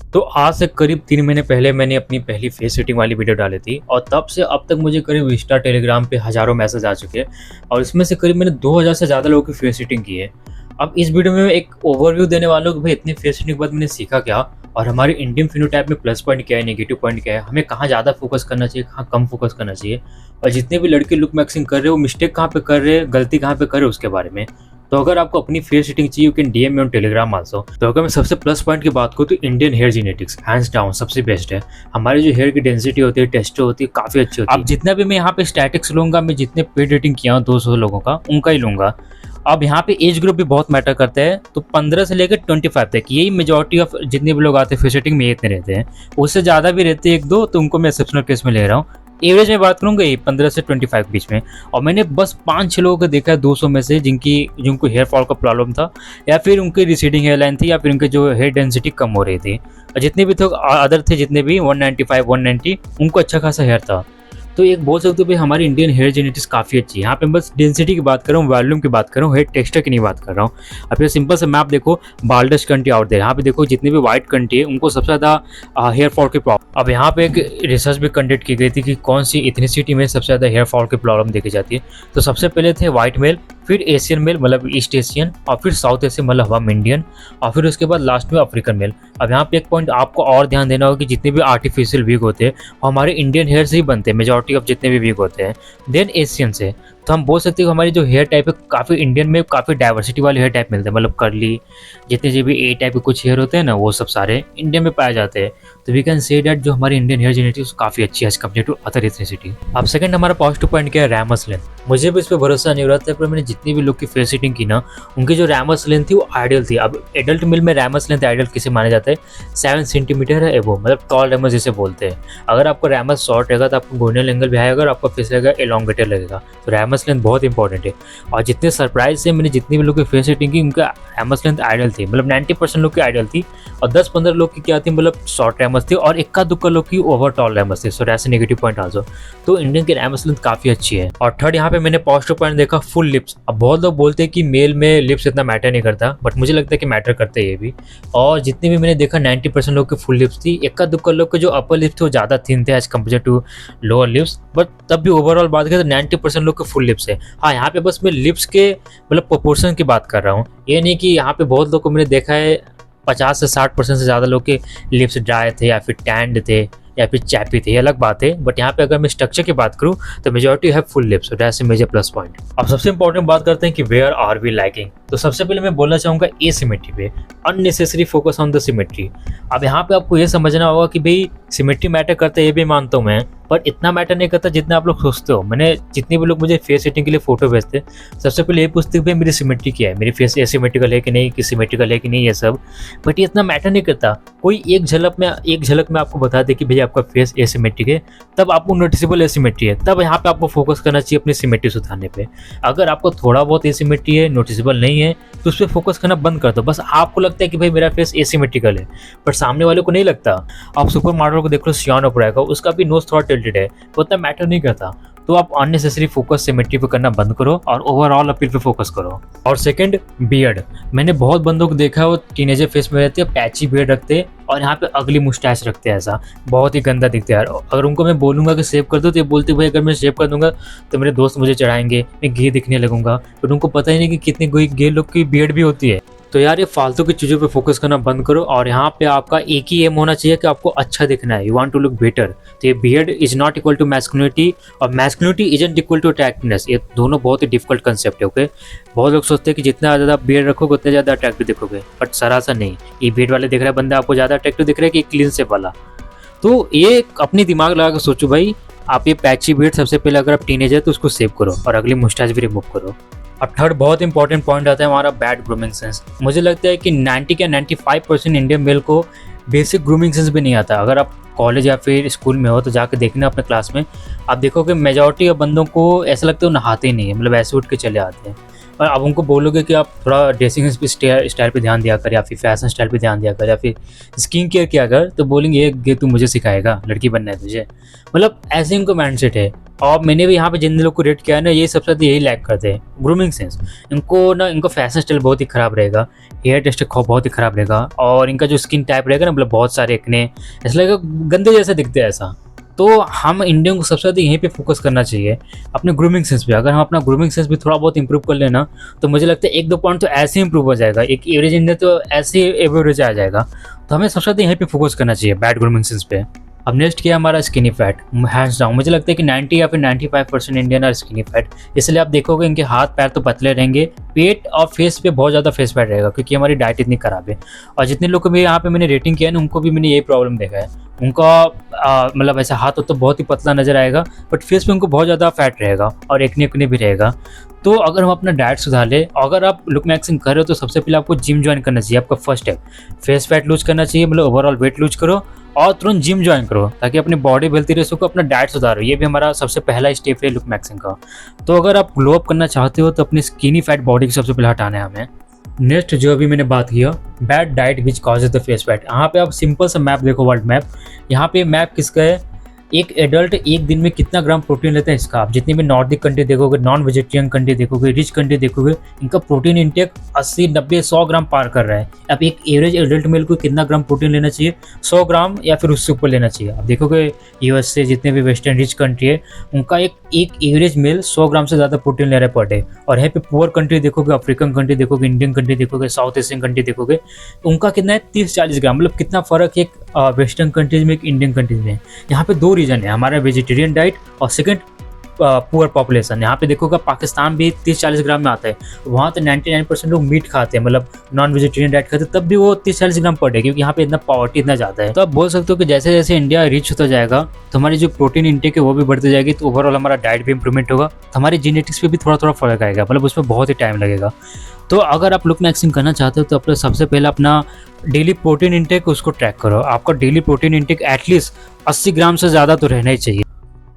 तो आज से करीब 3 महीने पहले मैंने अपनी पहली फेस सेटिंग वाली वीडियो डाली थी और तब से अब तक मुझे करीब इंस्टा, टेलीग्राम पे हज़ारों मैसेज आ चुके हैं और इसमें से करीब मैंने 2000 से ज़्यादा लोगों की फेस सेटिंग की है। अब इस वीडियो में मैं एक ओवरव्यू देने वाला हूँ कि भाई इतनी फेस सेटिंग के बाद मैंने सीखा क्या और हमारे इंडियन फिनोटाइप में प्लस पॉइंट क्या है, नेगेटिव पॉइंट क्या है, हमें कहाँ ज़्यादा फोकस करना चाहिए, कहाँ कम फोकस करना चाहिए और जितने भी लड़के लुक मैक्सिंग कर रहे हैं वो मिस्टेक कहाँ पे कर रहे हैं, गलती कहाँ पे कर रहे हैं उसके बारे में। तो अगर आपको अपनी फेस सेटिंग चाहिए you can DM me on Telegram also. तो अगर मैं सबसे प्लस पॉइंट की बात करूँ तो Indian hair genetics hands down सबसे बेस्ट है। हमारी जो हेयर की डेंसिटी होती है, टेक्सचर होती है, काफ़ी अच्छी होती है। अब जितना भी मैं यहाँ पे स्टैटिक्स लूँगा, मैं जितने पेड रेटिंग किया हूँ 200 लोगों का उनका ही लूँगा। अब यहाँ पे एज ग्रुप भी बहुत मैटर करता है, तो 15 से लेकर 25 तक यही मेजॉरिटी ऑफ जितने भी लोग आते हैं फेस सेटिंग में इतने रहते हैं। उससे ज़्यादा भी रहते हैं एक दो, तो उनको मैं एक्सेप्शनल केस में ले रहा हूँ। एवरेज में बात करूँगा ये 15 से 25 बीच में। और मैंने बस 5-6 लोगों को देखा है 200 में से जिनको हेयर फॉल का प्रॉब्लम था या फिर उनकी रिसीडिंग हेयर लाइन थी या फिर उनके जो हेयर डेंसिटी कम हो रही थी। और जितने भी थे अदर थे, जितने भी 195 190 उनको अच्छा खासा हेयर था। तो एक बोल सकते हो भाई हमारी इंडियन हेयर जेनेटिक्स काफ़ी अच्छी है। यहाँ पे बस डेंसिटी की बात कर रहा हूँ, वॉल्यूम की बात कर रहा हूँ, हेयर टेक्सचर की नहीं बात कर रहा हूँ। अब ये सिंपल सा मैप देखो, बाल्डेस्ट कंट्री आउट देयर। यहाँ पे देखो जितनी भी वाइट कंट्री है उनको सबसे ज़्यादा हेयर फॉल की प्रॉब्लम। अब यहाँ पे एक रिसर्च भी कंडक्ट की गई थी कि कौन सी इथनिसिटी में सबसे ज़्यादा हेयर फॉल की प्रॉब्लम देखी जाती है। तो सबसे पहले थे वाइट मेल, फिर एशियन मेल मतलब ईस्ट एशियन, और फिर साउथ एशियन मतलब हम इंडियन, और फिर उसके बाद लास्ट में अफ्रीकन मेल। अब यहाँ पे एक पॉइंट आपको और ध्यान देना होगा कि जितने भी आर्टिफिशियल विग होते हैं वो हमारे इंडियन हेयर से ही बनते हैं, मेजॉरिटी ऑफ जितने भी विग होते हैं, देन एशियन से। तो हम बोल सकते हैं कि हमारी जो हेयर टाइप है काफ़ी इंडियन में काफ़ी डाइवर्सिटी वाले हेयर टाइप मिलते हैं, मतलब कर्ली जितने जो भी ए टाइप के कुछ हेयर होते हैं ना वो सब सारे इंडियन में पाए जाते हैं। तो वी कैन से डैट जो हमारी इंडियन हेयर जेनेटिक्स काफ़ी अच्छी है as compare to other ethnicity. अब सेकंड हमारा पॉजिटिव पॉइंट क्या है, रैमस लेंथ। मुझे भी इस पर भरोसा नहीं हो रहा था, पर मैंने जितनी भी लोग की फेस सेटिंग की ना उनकी जो रैमस लेंथ थी वो आइडियल थी। अब एडल्ट मेल में रैमस लेंथ आइडियल किसे माना जाता है, 7 सेंटीमीटर है एबो, मतलब टॉल रैमस जिसे बोलते हैं। अगर आपको रैमस शॉर्ट रहेगा तो आपको गोनियल एंगल भी आएगा, अगर आपका फेस रहेगा एलोंगेटेड लगेगा। तो रैमस लेंथ बहुत इंपॉर्टेंट है। और जितने सरप्राइज से मैंने जितने भी लोग की फेस सेटिंग की उनका रैमस लेंथ आइडियल थी, मतलब 90% लोग की आइडियल थी और 10-15 लोग की क्या थी, मतलब शॉर्ट रैमस थी और इक्का दुक्का लोग की ओवर टॉल रैमस थी। सो ऐसे नेगेटिव पॉइंट आल्सो। तो इंडियन की रैमस लेंथ काफ़ी अच्छी है। और थर्ड यहाँ पे मैंने पॉजिटिव पॉइंट देखा, फुल लिप्स। अब बहुत लोग बोलते हैं कि मेल में लिप्स इतना मैटर नहीं करता, बट मुझे लगता है कि मैटर करते हैं ये भी। और जितने भी मैंने देखा 90% लोग की फुल लिप्स थी, इक्का दुक्का लोग के जो अपर लिप्स थे वो ज़्यादा थिन थे as compare to lower lips, but तब भी ओवरऑल बात करें तो 90% लोग के फुल लिप्स है। हाँ, यहाँ पे बस मैं लिप्स के मतलब प्रोपोर्शन की बात कर रहा हूँ, ये नहीं कि यहाँ पे बहुत लोग को मैंने देखा है 50 से 60% से ज़्यादा लोग के लिप्स ड्राई थे या फिर टैंड थे या फिर चैपी थे, अलग बात है। बट यहाँ पे अगर मैं स्ट्रक्चर की बात करूँ तो मेजॉरिटी है full lips, that's a major plus point. अब सबसे इंपॉर्टेंट बात करते हैं कि वेयर आर वी लाइकिंग। तो सबसे पहले मैं बोलना चाहूँगा एसिमेट्री पे, unnecessary focus on the symmetry. अब यहाँ पे आपको ये समझना होगा कि भाई सिमेट्री मैटर करता है, ये भी मानता हूँ मैं, पर इतना मैटर नहीं करता जितना आप लोग सोचते हो। मैंने जितने भी लोग मुझे फेस सेटिंग के लिए फोटो भेजते सबसे पहले ये पूछते भाई मेरी सिमेट्री क्या है, मेरी फेस एसिमेट्रिकल है कि नहीं, कि सिमेट्रिकल है कि नहीं, ये सब। बट ये इतना मैटर नहीं करता। कोई एक झलक में आपको बता दे कि भैया आपका फेस एसिमेट्रिक है, तब आपको नोटिसेबल एसिमेट्री है, तब यहाँ पे आपको फोकस करना चाहिए अपनी सिमेट्री सुधारने पे। अगर आपको थोड़ा बहुत एसिमेट्री है, नोटिसेबल नहीं है, तो उस पर फोकस करना बंद कर दो। बस आपको लगता है कि भाई मेरा फेस एसिमेट्रिकल है, पर सामने वाले को नहीं लगता। आप सुपर मॉडल को देख लो, सियान ओपरा का, उसका भी नोज थोड़ा टिल्टेड है, तो उतना मैटर नहीं करता। तो आप अननेसेसरी फोकस सिमेट्री पे करना बंद करो और ओवरऑल अपील पे फोकस करो। और सेकंड, बियर्ड। मैंने बहुत बंदों को देखा है वो टीनेजर फेस में रहते हैं, पैची बियर्ड रखते हैं और यहाँ पे अगली मुस्टैच रखते हैं, ऐसा बहुत ही गंदा दिखता है यार। अगर उनको मैं बोलूँगा कि सेव कर दो तो ये बोलते भाई अगर मैं सेव कर दूंगा तो मेरे दोस्त मुझे चढ़ाएंगे, मैं गे दिखने लगूंगा। पर उनको पता ही नहीं कि कितने गे लोग की बियर्ड भी होती है। तो यार ये फालतू की चीज़ों पे फोकस करना बंद करो और यहाँ पे आपका एक ही एम होना चाहिए कि आपको अच्छा दिखना है, you want to look better. तो ये beard is not equal to masculinity और masculinity isn't equal to attractiveness. ये दोनों बहुत ही डिफिकल्ट कंसेप्ट है, ओके। बहुत लोग सोचते हैं कि जितना ज़्यादा बियर्ड रखोगे उतने ज़्यादा अट्रैक्टिव दिखोगे, बट सरासर नहीं। ये बियर्ड वाले दिख रहा है बंदा आपको ज़्यादा अट्रैक्टिव दिख रहा है कि क्लीन शेप वाला। तो ये अपनी दिमाग लगा कर सोचो भाई, आप ये पैची बियर्ड सबसे पहले अगर आप टीनेजर तो उसको सेव करो और अगली मुस्टैच भी रिमूव करो। अब थर्ड बहुत इंपॉर्टेंट पॉइंट आता है हमारा बैड ग्रूमिंग सेंस। मुझे लगता है कि 90 या 95% इंडियन मेल को बेसिक ग्रूमिंग सेंस भी नहीं आता। अगर आप कॉलेज या फिर स्कूल में हो तो जाके देखना अपने क्लास में, आप देखोगे मेजॉरिटी ऑफ बंदों को ऐसा लगता है वो नहाते ही नहीं है, मतलब ऐसे उठ के चले आते हैं। और अब उनको बोलोगे कि आप थोड़ा ड्रेसिंग स्टाइल पे ध्यान दिया कर या फिर फैशन स्टाइल पे ध्यान दिया कर या फिर स्किन केयर किया कर, तो बोलेंगे ये तू मुझे सिखाएगा, लड़की बनना है तुझे। मतलब ऐसे उनको माइंडसेट है। और मैंने भी यहाँ पे जिन लोग को रेट किया है ना, ये सबसे ज़्यादा यही लैक करते हैं, ग्रूमिंग सेंस। इनका फैशन स्टाइल बहुत ही ख़राब रहेगा, हेयर टेस्ट बहुत ही ख़राब रहेगा, और इनका जो स्किन टाइप रहेगा ना, मतलब बहुत सारे एक्ने, ऐसा लगेगा गंदे जैसा दिखते हैं ऐसा। तो हम इंडियन को सबसे ज़्यादा यहीं पे फोकस करना चाहिए, अपने ग्रूमिंग सेंस पे। अगर हम अपना ग्रूमिंग सेंस भी थोड़ा बहुत इंप्रूव कर लेना, तो मुझे लगता है 1-2 पॉइंट तो ऐसे ही इंप्रूव हो जाएगा, एक एवरेज इंडियन तो ऐसे ही एवरेज आ जाएगा। तो हमें सबसे ज़्यादा यहीं पे फोकस करना चाहिए, बैड ग्रूमिंग सेंस पे। अब नेक्स्ट किया हमारा स्किनी फैट, हैंड्स डाउन। मुझे लगता है कि 90 या फिर 95% इंडियन आर स्किनी फैट। इसलिए आप देखोगे इनके हाथ पैर तो पतले रहेंगे, पेट और फेस पे बहुत ज़्यादा फेस फैट रहेगा, क्योंकि हमारी डाइट इतनी खराब है। और जितने लोग को भी यहाँ पे मैंने रेटिंग किया है ना, उनको भी मैंने यही प्रॉब्लम देखा है। उनका मतलब ऐसा हाथ तो बहुत ही पतला नजर आएगा, बट फेस पे उनको बहुत ज़्यादा फैट रहेगा और एक्ने भी रहेगा। तो अगर हम अपना डाइट सुधार ले, अगर आप लुक मैक्सिंग कर रहे हो, तो सबसे पहले आपको जिम ज्वाइन करना चाहिए। आपका first step face fat loose करना चाहिए, मतलब ओवरऑल वेट लूज करो और तुरंत जिम ज्वाइन करो, ताकि अपनी बॉडी हेल्थी रह सको, अपना डाइट सुधारो। ये भी हमारा सबसे पहला स्टेप है लुक मैक्सिंग का। तो अगर आप ग्लो अप करना चाहते हो, तो अपनी स्किनी फैट बॉडी को सबसे पहले हटाना है हमें। नेक्स्ट जो अभी मैंने बात किया, bad diet which causes the face fat. यहाँ पे आप सिंपल सा मैप देखो, वर्ल्ड मैप। यहाँ पे मैप किसका है, एक एडल्ट एक दिन में कितना ग्राम प्रोटीन लेता है इसका। आप जितने भी नॉर्डिक कंट्री देखोगे, नॉन वेजिटेरियन कंट्री देखोगे, रिच कंट्री देखोगे, इनका प्रोटीन इंटेक 80, 90, 100 ग्राम पार कर रहा है। अब एक एवरेज एडल्ट मेल को कितना ग्राम प्रोटीन लेना चाहिए, 100 ग्राम या फिर उससे ऊपर लेना चाहिए। आप देखोगे यूएस से जितने भी वेस्टर्न रिच कंट्री है, उनका एक एवरेज मेल 100 ग्राम से ज़्यादा प्रोटीन ले रहा है पर डे। और यहाँ पे पुअर कंट्री देखोगे, अफ्रीकन कंट्री देखोगे, इंडियन कंट्री देखोगे, साउथ एशियन कंट्री देखोगे, उनका कितना है 30-40 ग्राम। मतलब कितना फ़र्क है एक वेस्टर्न कंट्रीज में, एक इंडियन कंट्रीज में। यहाँ पे 2 रीज़न है, हमारा वेजिटेरियन डाइट और सेकंड पुअर पॉपुलेशन। यहाँ पे देखोगे पाकिस्तान भी 30-40 ग्राम में आता है, वहाँ तो 99% लोग मीट खाते हैं, मतलब नॉन वेजिटेरियन डाइट खाते हैं, तब भी वो 30-40 ग्राम पर डे, क्योंकि यहाँ पे इतना पॉवर्टी इतना ज़्यादा है। तो आप बोल सकते हो कि जैसे जैसे इंडिया रिच होता जाएगा, तो हमारी जो प्रोटीन इंटेक है वो भी बढ़ती जाएगी, तो ओवरऑल हमारा डाइट भी इंप्रूवमेंट होगा, तो हमारी जेनेटिक्स पे भी थोड़ा थोड़ा फर्क आएगा, मतलब उसमें बहुत ही टाइम लगेगा। तो अगर आप लुक मैक्सिंग करना चाहते हो, तो अपने सबसे पहले अपना डेली प्रोटीन इंटेक उसको ट्रैक करो। आपका डेली प्रोटीन इंटेक एटलीस्ट 80 ग्राम से ज़्यादा तो रहना ही चाहिए।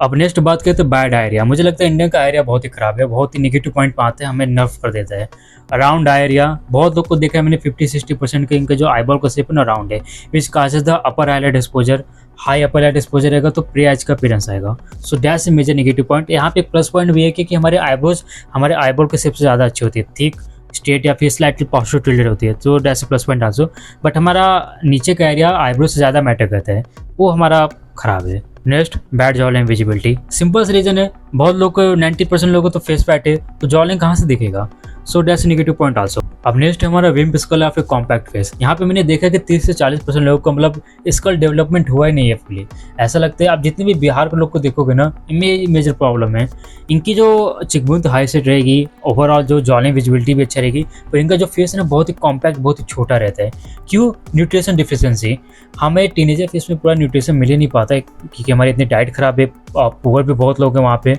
अब नेक्स्ट बात करें तो बैड डायरिया। मुझे लगता है इंडिया का डायरिया बहुत ही खराब है, बहुत ही नेगेटिव पॉइंट पे आते हैं, हमें नर्व कर देता है। अराउंड डायरिया बहुत लोग को देखा है मैंने, 50-60% के इनका जो आईबॉल का शेप है ना राउंड है, which causes the upper eyelid exposure. High upper eyelid exposure रहेगा तो प्री आइज का अपीयरेंस आएगा। So that's a major negative point. यहाँ पे एक प्लस पॉइंट भी है कि हमारे आईब्रोज हमारे आईबॉल के शेप से ज़्यादा अच्छी होती है, थिक, स्ट्रेट या फिर स्लाइटली पॉस्चर टिल्टेड होती है, तो that's a plus point also. But हमारा नीचे का एरिया आईब्रो से ज़्यादा मैटर करता है, वो हमारा खराब है। Next bad jaw line visibility. Simple सा रीजन है, बहुत लोग को 90% लोगों को तो फेस फैट है, तो जॉ लाइन कहाँ से दिखेगा। So that's negative point also. अब नेक्स्ट है हमारा विम्प स्कल या फिर कॉम्पैक्ट फेस। यहाँ पे मैंने देखा कि 30 से 40% लोगों को मतलब स्कल डेवलपमेंट हुआ ही नहीं है फुली, ऐसा लगता है। आप जितने भी बिहार के लोग को देखोगे ना, इनमें मेजर प्रॉब्लम है। इनकी जो चिकबोन तो हाई सेट रहेगी, ओवरऑल जो जॉ लाइन विजिबिलिटी भी अच्छा रहेगी, पर इनका जो फेस है ना बहुत ही कॉम्पैक्ट, बहुत ही छोटा रहता है। क्यों? Nutrition deficiency. हमें टीनेजर फेस में पूरा न्यूट्रिशन मिल ही नहीं पाता है, क्योंकि हमारी इतनी डाइट खराब है, पुअर भी बहुत लोग हैं वहाँ पे,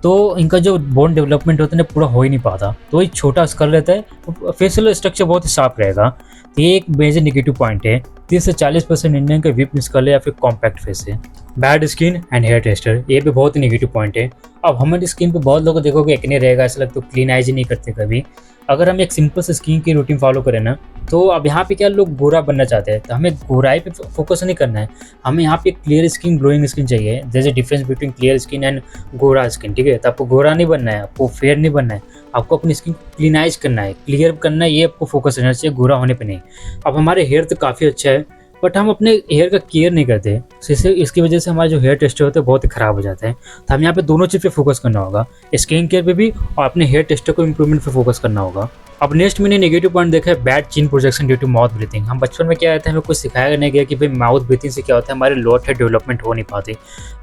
तो इनका जो बोन डेवलपमेंट होता है ना पूरा हो ही नहीं पाता, तो ये छोटा स्कल रहता है, तो फेशियल स्ट्रक्चर बहुत ही साफ रहेगा। तो ये एक मेजर नेगेटिव पॉइंट है। 30 से 40% इंडियन का विप स्कल है या फिर कॉम्पैक्ट फेस है। Bad skin and hair texture, ये भी बहुत ही नेगेटिव पॉइंट है। अब हमारी स्किन पे बहुत लोगों को देखोगे एक्ने रहेगा, ऐसा लगता है क्लीन आइज ही नहीं करते कभी। अगर हम एक सिंपल से स्किन की रूटीन फॉलो करें ना, तो अब यहाँ पे क्या लोग गोरा बनना चाहते हैं, तो हमें गोराई पे फोकस नहीं करना है, हमें यहाँ पे क्लियर स्किन, ग्लोइंग स्किन चाहिए। जैसे a difference between clear skin and गोरा स्किन, ठीक है। तो आपको गोरा नहीं बनना है, आपको फेयर नहीं बनना है, आपको अपनी स्किन क्लीनाइज करना है, क्लियर करना है, ये आपको फोकस रहना चाहिए, गोरा होने पे नहीं। अब हमारे हेयर तो काफ़ी अच्छा है, बट हम अपने हेयर का केयर नहीं करते, इसकी वजह से हमारा जो हेयर टेक्सचर होता है बहुत ही ख़राब हो जाता है। तो हम यहाँ पे दोनों चीज़ पे फोकस करना होगा, स्किन केयर पे भी और अपने हेयर टेक्सचर को इम्प्रूवमेंट पे फोकस करना होगा। अब नेक्स्ट मैंने नेगेटिव पॉइंट देखा है bad chin projection due to mouth breathing. हम बचपन में क्या रहता है, हमें कुछ सिखाया नहीं गया कि भाई माउथ ब्रीथिंग से क्या होता है, हमारे लोअर हेड डेवलपमेंट हो नहीं पाती।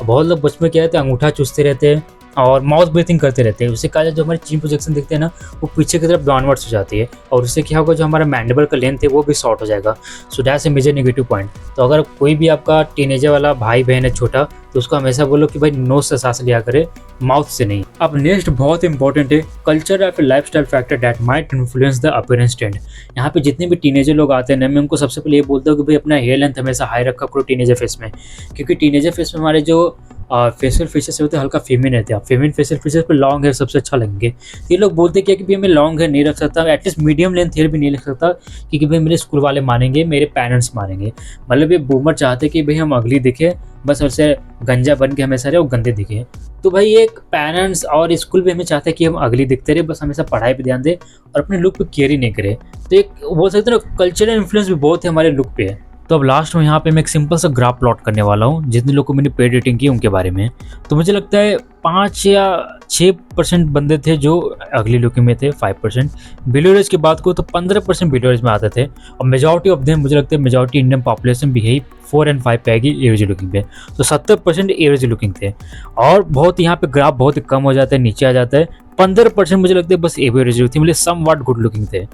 बहुत लोग बचपन में क्या रहते हैं, अंगूठा चूसते रहते हैं और माउथ ब्रीथिंग करते रहते हैं। उससे क्या जो हमारी चिन प्रोजेक्शन दिखते हैं ना, वो पीछे की तरफ डाउनवर्ड्स हो जाती है, और उससे क्या होगा, जो हमारा मैंडिबल का लेंथ है वो भी शॉर्ट हो जाएगा। So that's a major negative point. तो अगर कोई भी आपका टीनेजर वाला भाई बहन है छोटा, तो उसको हमेशा बोलो कि भाई नोज से सांस लिया करे, माउथ से नहीं। अब नेक्स्ट बहुत इंपॉर्टेंट है कल्चर या फिर lifestyle factor that might influence the appearance trend. यहाँ पे जितने भी टीनेजर लोग आते हैं ना, मैं उनको सबसे पहले ये बोलता हूँ कि भाई अपना हेयर लेंथ हमेशा हाई रखा करो टीनेजर फेस में, क्योंकि टीनेजर फेस में हमारे जो फेशियल फीचर्स होते हैं हल्का फेमिन रहते हैं, फेमिन फेशियल फीचर्स पे लॉन्ग हेयर सबसे अच्छा लगेंगे। ये लोग बोलते क्या कि भाई मैं लॉन्ग हेयर नहीं रख सकता, एटलीस्ट मीडियम लेंथ हेयर भी नहीं रख सकता, क्योंकि भाई मेरे स्कूल वाले मानेंगे, मेरे पेरेंट्स मानेंगे। मतलब ये बूमर चाहते कि भाई हम अगली दिखे, बस ऐसे गंजा बन के हमेशा रहे और गंदे दिखे। तो भाई एक पेरेंट्स और स्कूल भी हमें चाहते हैं कि हम अगली दिखते रहे, बस हमेशा पढ़ाई पे ध्यान दें और अपने लुक पे केयर ही नहीं करें। तो एक बोल सकते हैं ना, कल्चरल इन्फ्लुएंस भी बहुत है हमारे लुक पे। तो अब लास्ट में यहाँ पे मैं एक सिंपल सा ग्राफ प्लॉट करने वाला हूँ जितने लोगों को मैंने पेड रेटिंग की उनके बारे में। तो मुझे लगता है 5 या 6% बंदे थे जो अगली लुकिंग में थे, 5%। बिलो एवरेज की बात करूँ तो 15% बिलो एवरेज में आते थे, और मेजॉरिटी ऑफ देम मुझे लगता है मेजॉरिटी इंडियन पॉपुलेशन भी यही 4 और 5 पे आएगी एवरेज लुकिंग पे। तो 70% एवरेज लुकिंग थे, और बहुत यहाँ पे ग्राफ बहुत ही कम हो जाता है, नीचे आ जाता है। 15% मुझे लगता है बस एवरेज थी, मतलब सम वाट गुड लुकिंग थे,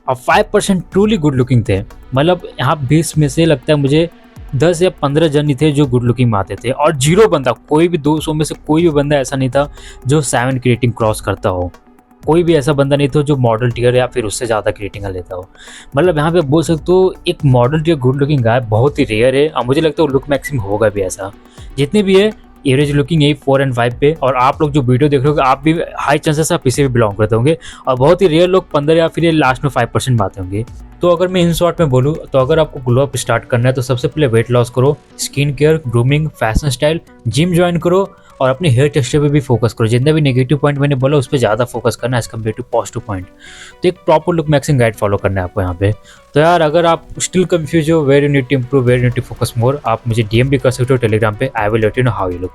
और 5% ट्रूली गुड लुकिंग थे। मतलब यहाँ 20 में से लगता है मुझे 10 या 15 जन ही थे जो गुड लुकिंग में आते थे, और 0 बंदा, कोई भी 200 में से कोई भी बंदा ऐसा नहीं था जो 7 की रेटिंग क्रॉस करता हो। कोई भी ऐसा बंदा नहीं था जो मॉडल टियर या फिर उससे ज़्यादा की रेटिंग लेता हो। मतलब यहाँ पे बोल सकते हो एक model tier good looking guy बहुत ही रेयर है, और मुझे लगता है लुक मैक्सिम होगा भी ऐसा। जितने भी है एवरेज लुकिंग यही 4 और 5 पे, और आप लोग जो वीडियो देख रहे हो आप भी हाई चांसेस आप इसे भी बिलोंग करते होंगे, और बहुत ही रेयर लोग 15 या फिर लास्ट में 5% में आते होंगे। तो अगर मैं इन शॉर्ट में बोलूँ तो अगर आपको ग्लो अप स्टार्ट करना है तो सबसे पहले वेट लॉस करो, skin care, grooming, fashion style, gym join करो, और अपने हेयर टेक्सचर पे भी फोकस करो। जितना भी नेगेटिव पॉइंट मैंने बोला उस पर ज़्यादा फोकस करना है as compare to positive point. तो एक proper look maxing guide follow करना है आपको यहाँ पे। तो यार अगर आप स्टिल कंफ्यूज हो where you need to improve, where you need to focus more, आप मुझे डीएम भी कर सकते हो टेलीग्राम पे। I will let you know how you look.